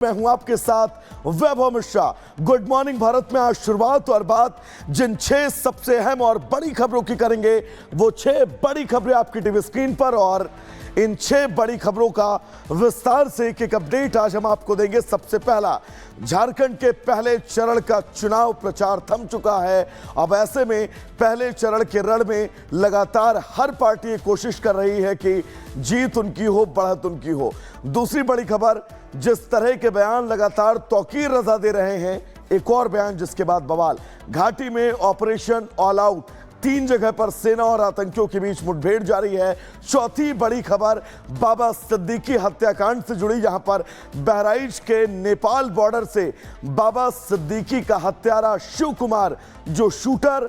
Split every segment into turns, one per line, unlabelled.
मैं हूं आपके साथ वैभव मिश्रा। गुड मॉर्निंग भारत में आज शुरुआत और बात जिन 6 सबसे अहम और बड़ी खबरों की करेंगे, वो 6 बड़ी खबरें आपकी टीवी स्क्रीन पर, और इन 6 बड़ी खबरों का विस्तार से एक अपडेट आज हम आपको देंगे। सबसे पहला, झारखंड के पहले चरण का चुनाव प्रचार थम चुका है। अब ऐसे में पहले चरण के रण में लगातार हर पार्टी कोशिश कर रही है कि जीत उनकी हो, बढ़त उनकी हो। दूसरी बड़ी खबर, जिस तरह के बयान लगातार तौकीर रजा दे रहे हैं, एक और बयान जिसके बाद बवाल। घाटी में ऑपरेशन ऑल आउट, 3 जगह पर सेना और आतंकियों के बीच मुठभेड़ जारी है। चौथी बड़ी खबर बाबा सिद्दीकी हत्याकांड से जुड़ी, जहां पर बहराइच के नेपाल बॉर्डर से बाबा सिद्दीकी का हत्यारा शिव कुमार, जो शूटर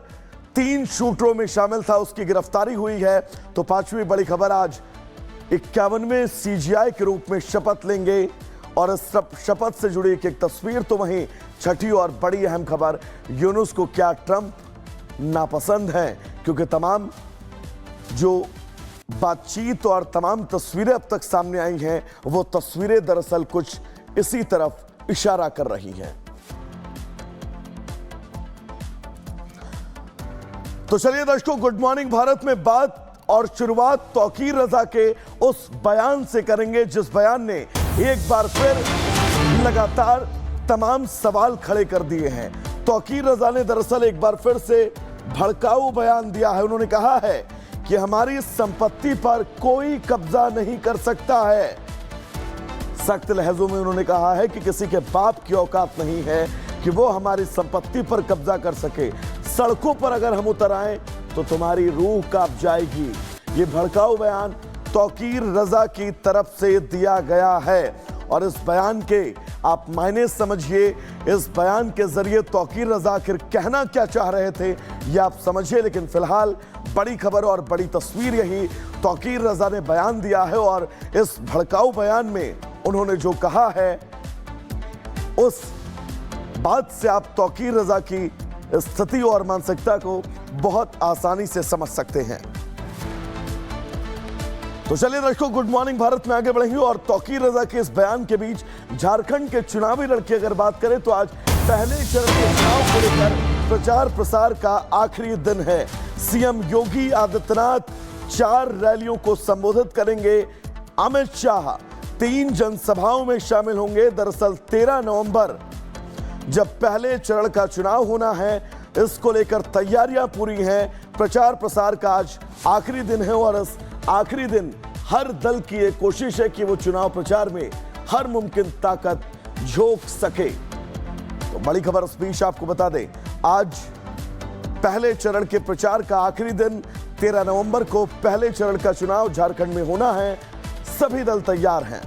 3 शूटरों में शामिल था, उसकी गिरफ्तारी हुई है। तो पांचवी बड़ी खबर, आज 51वें सीजीआई के रूप में शपथ लेंगे, और इस शपथ से जुड़ी एक तस्वीर। तो वहीं छठी और बड़ी अहम खबर, यूनुस को क्या ट्रंप नापसंद है, क्योंकि तमाम जो बातचीत और तमाम तस्वीरें अब तक सामने आई हैं, वो तस्वीरें दरअसल कुछ इसी तरफ इशारा कर रही हैं। तो चलिए दर्शकों, गुड मॉर्निंग भारत में बात और शुरुआत तौकीर रजा के उस बयान से करेंगे, जिस बयान ने एक बार फिर लगातार तमाम सवाल खड़े कर दिए हैं। तौकीर रजा ने दरअसल एक बार फिर से भड़काऊ बयान दिया है। उन्होंने कहा है कि हमारी संपत्ति पर कोई कब्जा नहीं कर सकता है। सख्त लहजों में उन्होंने कहा है कि किसी के बाप की औकात नहीं है कि वो हमारी संपत्ति पर कब्जा कर सके। सड़कों पर अगर हम उतर आए तो तुम्हारी रूह कांप जाएगी। ये भड़काऊ बयान तौकीर रजा की तरफ से दिया गया है, और इस बयान के आप मायने समझिए। इस बयान के जरिए तौकीर रजा आखिर कहना क्या चाह रहे थे, ये आप समझिए। लेकिन फिलहाल बड़ी खबर और बड़ी तस्वीर यही, तौकीर रजा ने बयान दिया है, और इस भड़काऊ बयान में उन्होंने जो कहा है, उस बात से आप तौकीर रजा की स्थिति और मानसिकता को बहुत आसानी से समझ सकते हैं। तो चलिए दर्शकों, गुड मॉर्निंग भारत में आगे बढ़ेंगे, और तौकीर रजा के इस बयान के बीच झारखंड के चुनावी रण की अगर बात करें, तो आज पहले चरण के चुनाव को लेकर प्रचार प्रसार का आखिरी दिन है। सीएम योगी आदित्यनाथ 4 रैलियों को संबोधित करेंगे। अमित शाह 3 जनसभाओं में शामिल होंगे। दरअसल 13 नवंबर जब पहले चरण का चुनाव होना है, इसको लेकर तैयारियां पूरी हैं। प्रचार प्रसार का आज आखिरी दिन है, और इस आखिरी दिन हर दल की एक कोशिश है कि वो चुनाव प्रचार में हर मुमकिन ताकत झोंक सके। तो बड़ी खबर इस बीच आपको बता दें, आज पहले चरण के प्रचार का आखिरी दिन, 13 नवंबर को पहले चरण का चुनाव झारखंड में होना है। सभी दल तैयार हैं।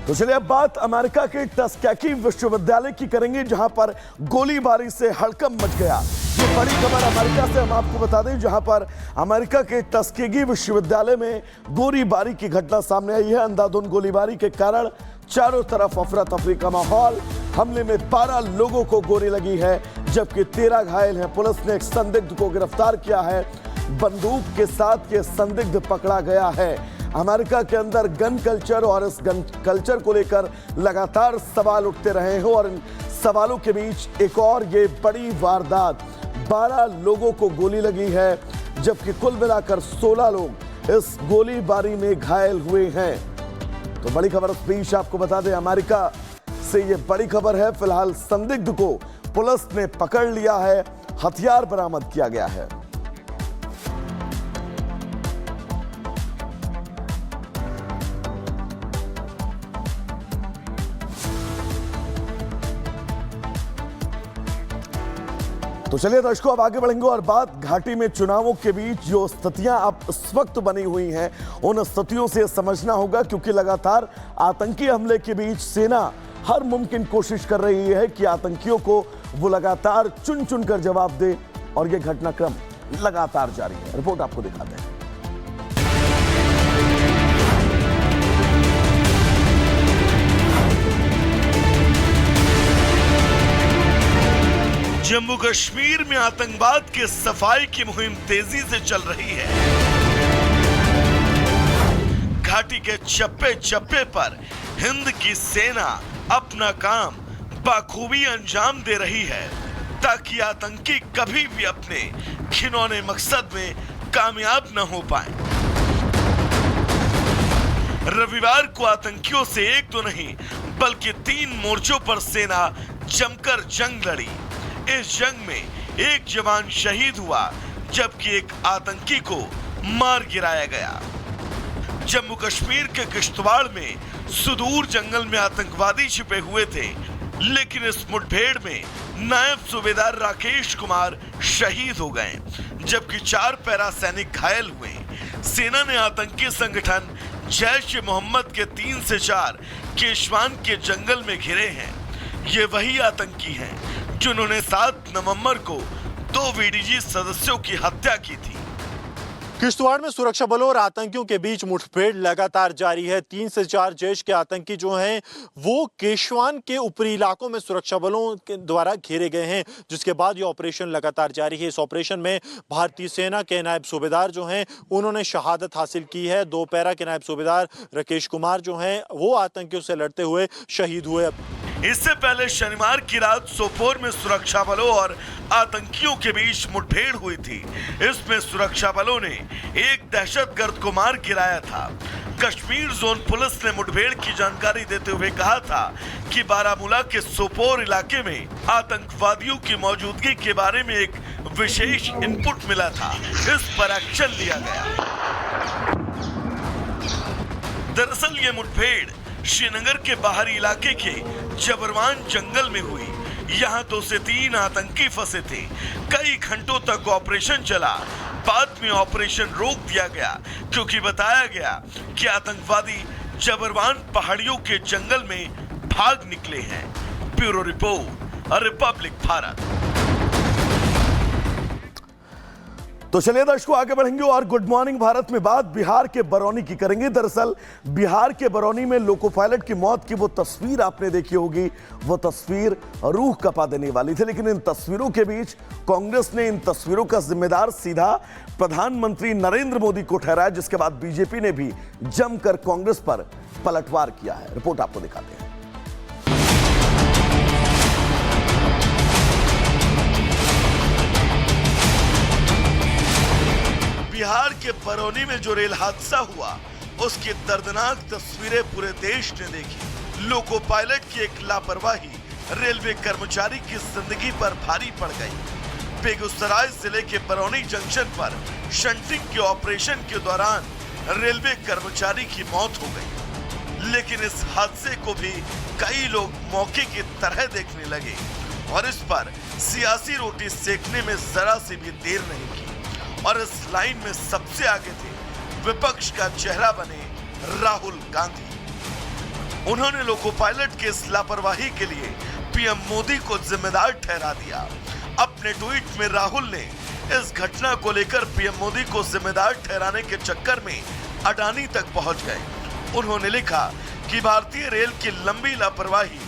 तो चलिए अब बात अमेरिका के टस्कैकी विश्वविद्यालय की करेंगे, जहां पर गोलीबारी से हड़कंप मच गया। ये बड़ी खबर अमेरिका से हम आपको बता दें, जहां पर अमेरिका के टस्केगी विश्वविद्यालय में गोलीबारी की घटना सामने आई है। अंधाधुंध गोलीबारी के कारण चारों तरफ अफरा तफरी का माहौल। हमले में 12 लोगों को गोली लगी है, जबकि 13 घायल हैं। पुलिस ने एक संदिग्ध को गिरफ्तार किया है। बंदूक के साथ ये संदिग्ध पकड़ा गया है। अमेरिका के अंदर गन कल्चर और इस गन कल्चर को लेकर लगातार सवाल उठते रहे हैं, और इन सवालों के बीच एक और ये बड़ी वारदात, 12 लोगों को गोली लगी है, जबकि कुल मिलाकर 16 लोग इस गोलीबारी में घायल हुए हैं। तो बड़ी खबर इस बीच आपको बता दें, अमेरिका से ये बड़ी खबर है। फिलहाल संदिग्ध को पुलिस ने पकड़ लिया है, हथियार बरामद किया गया है। तो चलिए दर्शकों, अब आगे बढ़ेंगे, और बात घाटी में चुनावों के बीच जो स्थितियां अब इस वक्त बनी हुई हैं, उन स्थितियों से समझना होगा, क्योंकि लगातार आतंकी हमले के बीच सेना हर मुमकिन कोशिश कर रही है कि आतंकियों को वो लगातार चुन चुन कर जवाब दे, और ये घटनाक्रम लगातार जारी है। रिपोर्ट आपको दिखाते हैं। जम्मू कश्मीर में आतंकवाद के सफाई की मुहिम तेजी से चल रही है। घाटी के चप्पे चप्पे पर हिंद की सेना अपना काम बखूबी अंजाम दे रही है ताकि आतंकी कभी भी अपने घिनौने मकसद में कामयाब न हो पाए। रविवार को आतंकियों से एक तो नहीं बल्कि 3 मोर्चों पर सेना जमकर जंग लड़ी। इस जंग में एक जवान शहीद हुआ जबकि एक आतंकी को मार गिराया गया। जम्मू कश्मीर के किश्तवाड़ में सुदूर जंगल में आतंकवादी छिपे हुए थे, लेकिन इस मुठभेड़ में नायब सूबेदार राकेश कुमार शहीद हो गए जबकि 4 पैरा सैनिक घायल हुए। सेना ने आतंकी संगठन जैश-ए-मोहम्मद के 3 से 4 केशवान के जंगल में घिरे हैं। ये वही आतंकी हैं जिन्होंने 7 नवंबर को 2 वीडीजी सदस्यों की हत्या की थी।
किश्तवाड़ में सुरक्षा बलों और आतंकियों के बीच मुठभेड़ लगातार जारी है। 3 से 4 जैश के आतंकी जो हैं वो केशवान के ऊपरी इलाकों में सुरक्षा बलों के द्वारा घेरे गए हैं, जिसके बाद ये ऑपरेशन लगातार जारी है। इस ऑपरेशन में भारतीय सेना के नायब सूबेदार जो हैं उन्होंने शहादत हासिल की है। 2 पैरा के नायब सूबेदार राकेश कुमार जो हैं वो आतंकियों से लड़ते हुए शहीद हुए।
इससे पहले शनिवार की रात सोपोर में सुरक्षा बलों और आतंकियों के बीच मुठभेड़ हुई थी। इसमें सुरक्षा बलों ने एक दहशतगर्द को मार गिराया था। कश्मीर जोन पुलिस ने मुठभेड़ की जानकारी देते हुए कहा था कि बारामूला के सोपोर इलाके में आतंकवादियों की मौजूदगी के बारे में एक विशेष इनपुट मिला था। इस पर एक्शन लिया गया। दरअसल ये मुठभेड़ श्रीनगर के बाहरी इलाके के जबरवान जंगल में हुई। यहाँ 2 से 3 आतंकी फंसे थे। कई घंटों तक ऑपरेशन चला। बाद में ऑपरेशन रोक दिया गया क्योंकि बताया गया कि आतंकवादी जबरवान पहाड़ियों के जंगल में भाग निकले हैं। Bureau report, Republic Bharat. तो चलिए दर्शकों आगे बढ़ेंगे और गुड मॉर्निंग भारत में बात बिहार के बरौनी की करेंगे। दरअसल बिहार के बरौनी में लोको पायलट की मौत की वो तस्वीर आपने देखी होगी, वो तस्वीर रूह कपा देने वाली थी। लेकिन इन तस्वीरों के बीच कांग्रेस ने इन तस्वीरों का जिम्मेदार सीधा प्रधानमंत्री नरेंद्र मोदी को ठहराया, जिसके बाद बीजेपी ने भी जमकर कांग्रेस पर पलटवार किया है। रिपोर्ट आपको दिखाते हैं। बिहार के बरौनी में जो रेल हादसा हुआ उसकी दर्दनाक तस्वीरें पूरे देश ने देखी। लोको पायलट की एक लापरवाही रेलवे कर्मचारी की जिंदगी पर भारी पड़ गई। बेगूसराय जिले के बरौनी जंक्शन पर शंटिंग के ऑपरेशन के दौरान रेलवे कर्मचारी की मौत हो गई। लेकिन इस हादसे को भी कई लोग मौके की तरह देखने लगे और इस पर सियासी रोटी सेकने में जरा सी भी देर नहीं की। और इस लाइन में सबसे आगे थे विपक्ष का चेहरा बने राहुल गांधी। उन्होंने लोको पायलट के इस लापरवाही के लिए पीएम मोदी को जिम्मेदार ठहरा दिया। अपने ट्वीट में राहुल ने इस घटना को लेकर पीएम मोदी को जिम्मेदार ठहराने के चक्कर में अडानी तक पहुंच गए। उन्होंने लिखा कि भारतीय रेल की लंबी लापरवाही,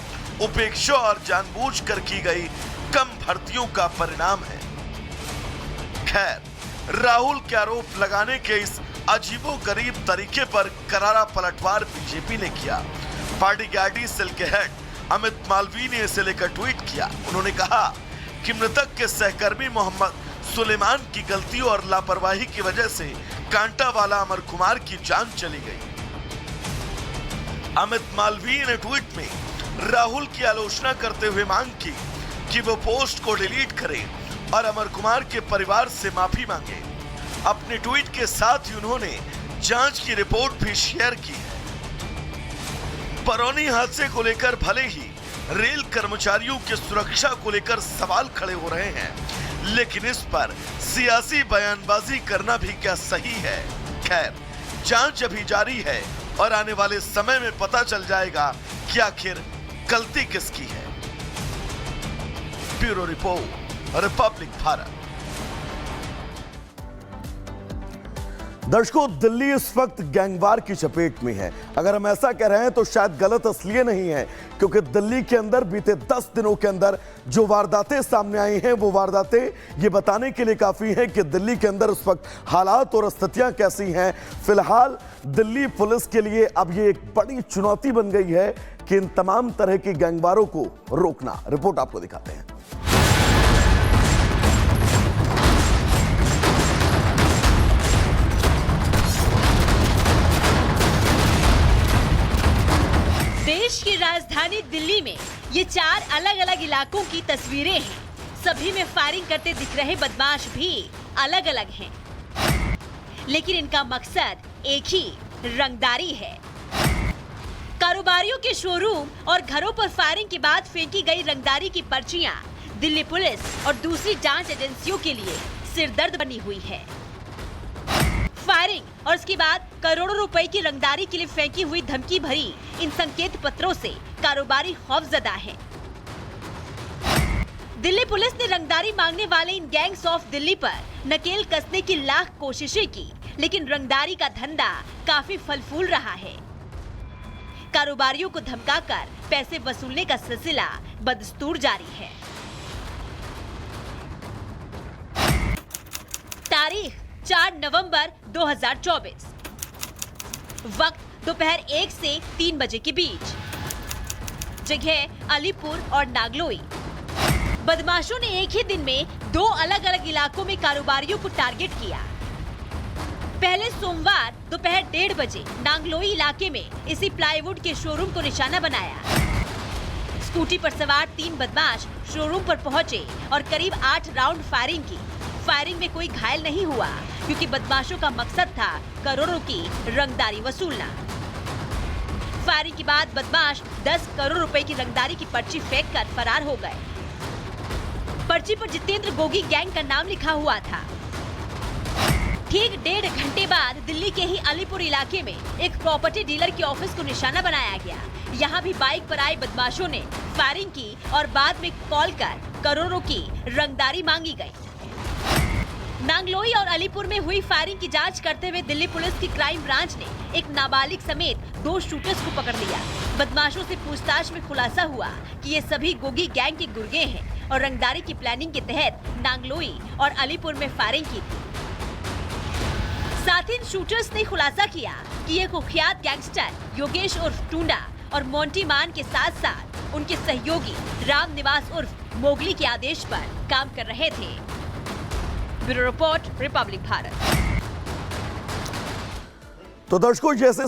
उपेक्षा और जानबूझकर की गई कम भर्तियों का परिणाम है। खैर, राहुल के आरोप लगाने के इस अजीबोगरीब तरीके पर करारा पलटवार बीजेपी ने किया। पार्टी के आईटी सेल के हेड अमित मालवीय ने इसे लेकर ट्वीट किया। उन्होंने कहा कि मृतक के सहकर्मी मोहम्मद सुलेमान की गलती और लापरवाही की वजह से कांटा वाला अमर कुमार की जान चली गई। अमित मालवीय ने ट्वीट में राहुल की आलोचना करते हुए मांग की कि वो पोस्ट को डिलीट करें और अमर कुमार के परिवार से माफी मांगे। अपने ट्वीट के साथ ही उन्होंने जांच की रिपोर्ट भी शेयर की है। बरौनी हादसे को लेकर भले ही रेल कर्मचारियों की सुरक्षा को लेकर सवाल खड़े हो रहे हैं, लेकिन इस पर सियासी बयानबाजी करना भी क्या सही है। खैर, जांच अभी जारी है और आने वाले समय में पता चल जाएगा कि आखिर गलती किसकी है। Bureau report, Republic Bharat. दर्शकों, दिल्ली इस वक्त गैंगवार की चपेट में है। अगर हम ऐसा कह रहे हैं तो शायद गलत इसलिए नहीं है क्योंकि दिल्ली के अंदर बीते 10 दिनों के अंदर जो वारदातें सामने आई हैं वो वारदातें ये बताने के लिए काफी हैं कि दिल्ली के अंदर उस वक्त हालात और स्थितियां कैसी हैं। फिलहाल दिल्ली पुलिस के लिए अब ये एक बड़ी चुनौती बन गई है कि इन तमाम तरह के गैंगवारों को रोकना। रिपोर्ट आपको दिखाते हैं।
देश की राजधानी दिल्ली में ये 4 अलग अलग इलाकों की तस्वीरें हैं। सभी में फायरिंग करते दिख रहे बदमाश भी अलग अलग हैं, लेकिन इनका मकसद एक ही, रंगदारी है। कारोबारियों के शोरूम और घरों पर फायरिंग के बाद फेंकी गई रंगदारी की पर्चियां दिल्ली पुलिस और दूसरी जांच एजेंसियों के लिए सिरदर्द बनी हुई है। फायरिंग और उसके बाद करोड़ों रुपए की रंगदारी के लिए फेंकी हुई धमकी भरी इन संकेत पत्रों से कारोबारी खौफजदा हैं। दिल्ली पुलिस ने रंगदारी मांगने वाले इन गैंग्स ऑफ दिल्ली पर नकेल कसने की लाख कोशिशें की, लेकिन रंगदारी का धंधा काफी फल फूल रहा है। कारोबारियों को धमकाकर पैसे वसूलने का सिलसिला बदस्तूर जारी है। तारीख 4 नवंबर 2024, वक्त दोपहर 1 से 3 बजे के बीच, जगह अलीपुर और नागलोई। बदमाशों ने एक ही दिन में 2 अलग अलग इलाकों में कारोबारियों को टारगेट किया। पहले सोमवार दोपहर 1:30 बजे नांगलोई इलाके में इसी प्लाईवुड के शोरूम को निशाना बनाया। स्कूटी पर सवार 3 बदमाश शोरूम पर पहुंचे और करीब 8 राउंड फायरिंग की। फायरिंग में कोई घायल नहीं हुआ क्योंकि बदमाशों का मकसद था करोड़ों की रंगदारी वसूलना। फायरिंग के बाद बदमाश 10 करोड़ रुपए की रंगदारी की पर्ची फेंककर फरार हो गए। पर्ची पर जितेंद्र गोगी गैंग का नाम लिखा हुआ था। ठीक 1.5 घंटे बाद दिल्ली के ही अलीपुर इलाके में एक प्रॉपर्टी डीलर के ऑफिस को निशाना बनाया गया। यहाँ भी बाइक पर आए बदमाशों ने फायरिंग की और बाद में कॉल कर करोड़ों की रंगदारी मांगी गई। नांगलोई और अलीपुर में हुई फायरिंग की जांच करते हुए दिल्ली पुलिस की क्राइम ब्रांच ने एक नाबालिग समेत 2 शूटर्स को पकड़ लिया। बदमाशों से पूछताछ में खुलासा हुआ कि ये सभी गोगी गैंग के गुर्गे हैं और रंगदारी की प्लानिंग के तहत नांगलोई और अलीपुर में फायरिंग की थी। साथ ही इन शूटर्स ने खुलासा किया कि ये कुख्यात गैंगस्टर योगेश उर्फ टूंडा और मोंटी मान के साथ साथ उनके सहयोगी राम निवास उर्फ मोगली के आदेश पर काम कर रहे थे। Bureau report, Republic Bharat.
तो दर्शकों, जैसे